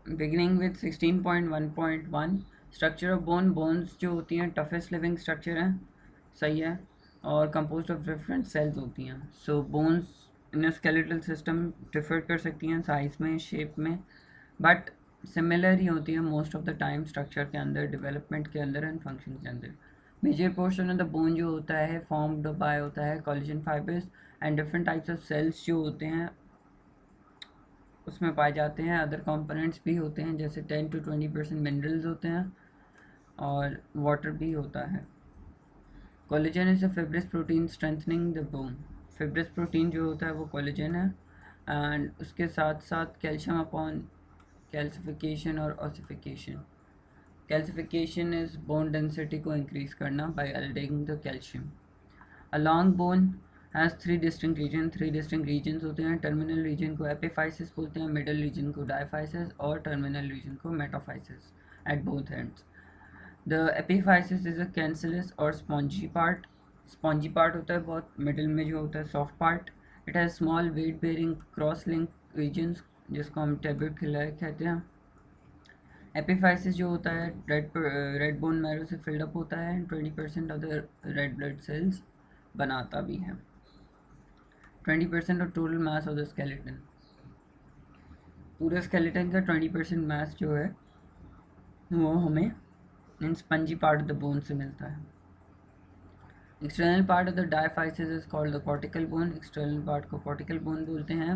Beginning with 16.1.1 structure of bones जो होती हैं टफेस्ट लिविंग स्ट्रक्चर हैं, सही है, और कंपोज्ड ऑफ डिफरेंट सेल्स होती हैं। So bones in skeletal system differ कर सकती हैं साइज में, शेप में, बट सिमिलर ही होती है most of the time structure के अंदर, डेवलपमेंट के अंदर एंड फंक्शन के अंदर। Major portion of the bone जो होता है फॉर्म्ड बाय होता है collagen fibres and different types of cells जो होते हैं उसमें पाए जाते हैं। अदर कंपोनेंट्स भी होते हैं जैसे 10 to 20% मिनरल्स होते हैं और वाटर भी होता है। Collagen is a fibrous protein strengthening the bone. Fibrous protein जो होता है वो कोलेजन है, एंड उसके साथ साथ कैल्शियम अपॉन कैल्सिफिकेशन और ossification. Calcification is bone density को इंक्रीज करना by adding the calcium. A long bone has three distinct regions होते हैं। टर्मिनल रीजन को एपिफाइसिस बोलते हैं, मिडल रीजन को डायफाइसिस और टर्मिनल रीजन को metaphysis at both ends. The epiphysis is a cancellous और स्पॉन्जी पार्ट। स्पॉन्जी पार्ट होता है बहुत मिडिल में जो होता है soft part. It has small wait bearing cross link regions जिसको हम टेब्यूट खिलाए कहते हैं। एपिफाइसिस जो होता है रेड बोन मैरो से फिल्ड अप होता है, 20% of the red blood cells बनाता भी है। 20% of total mass of the skeleton. पूरे स्केलेटन का 20% मास जो है वो हमें इन spongy part of the bone से मिलता है। External part of the diaphysis is called the cortical bone. External part को कॉर्टिकल बोन बोलते हैं।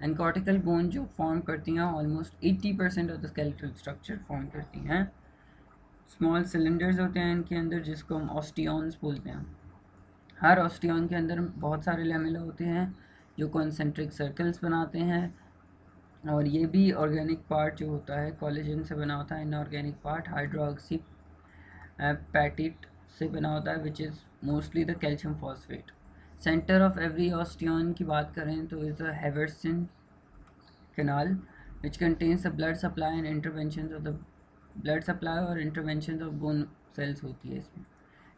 एंड कॉर्टिकल बोन जो फॉर्म करती हैं almost 80% of the skeletal structure form करती हैं। स्मॉल सिलेंडर्स होते हैं इनके अंदर जिसको हम ऑस्टियॉन्स बोलते हैं। हर ऑस्टियॉन के अंदर बहुत सारे लैमेला होते हैं जो कॉन्सेंट्रिक सर्कल्स बनाते हैं, और ये भी ऑर्गेनिक पार्ट जो होता है कोलेजन से बना होता है। इनऑर्गेनिक पार्ट हाइड्रोक्सी पैटिट से बना होता है which is mostly the calcium phosphate. Centre of every osteon की बात करें तो is a Haversian canal which contains the blood supply and intervention of the blood supply और इंटरवेंशन ऑफ बोन सेल्स होती है इसमें।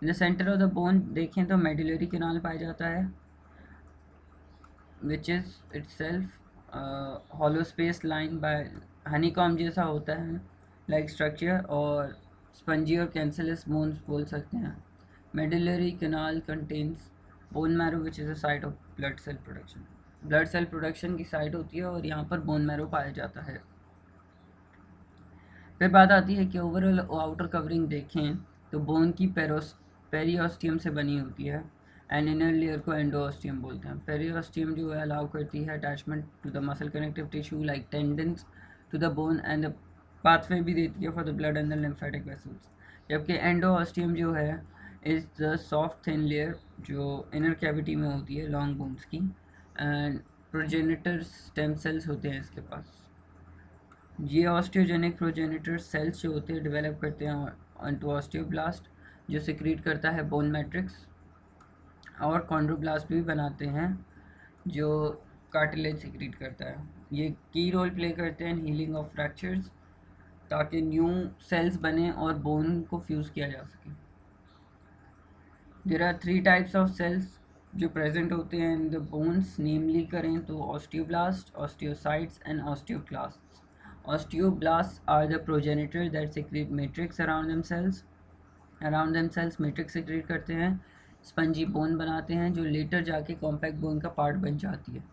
In the centre of the bone देखें तो मेडुलरी कैनाल पाया जाता है which is itself hollow space line by honeycomb जैसा होता है लाइक स्ट्रक्चर, और स्पंजी और कैंसरलेस बोन्स बोल सकते हैं। Medullary canal contains bone marrow which is a site of blood cell production. Blood cell production की साइट होती है और यहाँ पर बोन मैरो पाया जाता है। फिर बात आती है कि ओवरऑल आउटर कवरिंग देखें तो बोन की पेरियोस्टियम से बनी होती है, एंड इनर लेयर को एंडोस्टियम बोलते हैं। पेरियोस्टियम जो है अलाउ करती है attachment to the muscle connective tissue like tendons to the bone, and the pathway भी देती है for the blood and the lymphatic vessels. जबकि एंडोस्टियम जो है is the soft thin layer जो इनर कैविटी में होती है लॉन्ग बोन्स की, एंड प्रोजेनिटर स्टेम सेल्स होते हैं इसके पास। ये ऑस्टियोजेनिक प्रोजेनिटर सेल्स जो होते हैं डेवलप करते हैं इनटू ऑस्टियोब्लास्ट जो सिक्रीट करता है बोन मैट्रिक्स, और कॉन्ड्रोब्लास्ट भी बनाते हैं जो कार्टिलेज सिक्रीट करता है। ये की रोल प्ले करते हैं हीलिंग ऑफ फ्रैक्चर्स ताकि न्यू सेल्स बने और बोन को फ्यूज़ किया जा सके। There are 3 types of cells जो प्रेजेंट होते हैं इन द बोन्स, नेमली करें तो osteoblast, osteocytes and osteoclasts. Osteoblasts are the progenitor that secrete matrix around themselves. Around themselves matrix secrete करते हैं, स्पंजी बोन बनाते हैं जो लेटर जाके कॉम्पैक्ट बोन का पार्ट बन जाती है।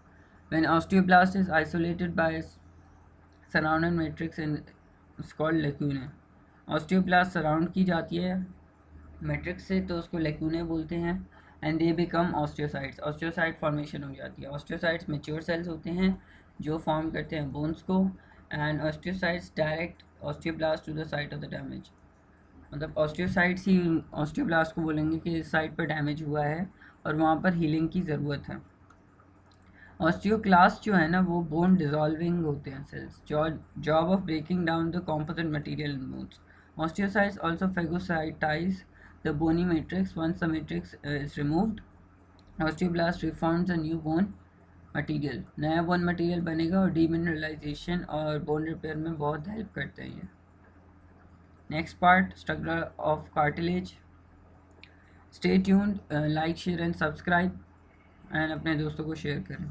When osteoblast is isolated by surrounding matrix and it's called lacunae. Osteoblast surround की जाती है मैट्रिक्स से तो उसको लेक्यूने बोलते हैं, and they become osteocytes. Osteocyte formation हो जाती है। ऑस्टियोसाइट्स मेच्योर सेल्स होते हैं जो फॉर्म करते हैं बोन्स को, and osteocytes direct osteoblast to the site of the damage. मतलब ऑस्टियोसाइट्स ही ऑस्टियोब्लास्ट को बोलेंगे कि इस साइट पर डैमेज हुआ है और वहाँ पर हीलिंग की ज़रूरत है। ऑस्टियोक्लास्ट जो है ना वो बोन डिजॉल्विंग होते हैं cells, job of breaking down the composite material in bones. Osteocytes also phagocytize the bony matrix. Once the matrix is removed, osteoblast reforms a new bone material. नया बोन मटेरियल बनेगा और demineralisation और bone repair में बहुत help करते हैं ये। Next part structure of cartilage. Stay tuned, like share and subscribe, and अपने दोस्तों को शेयर करें।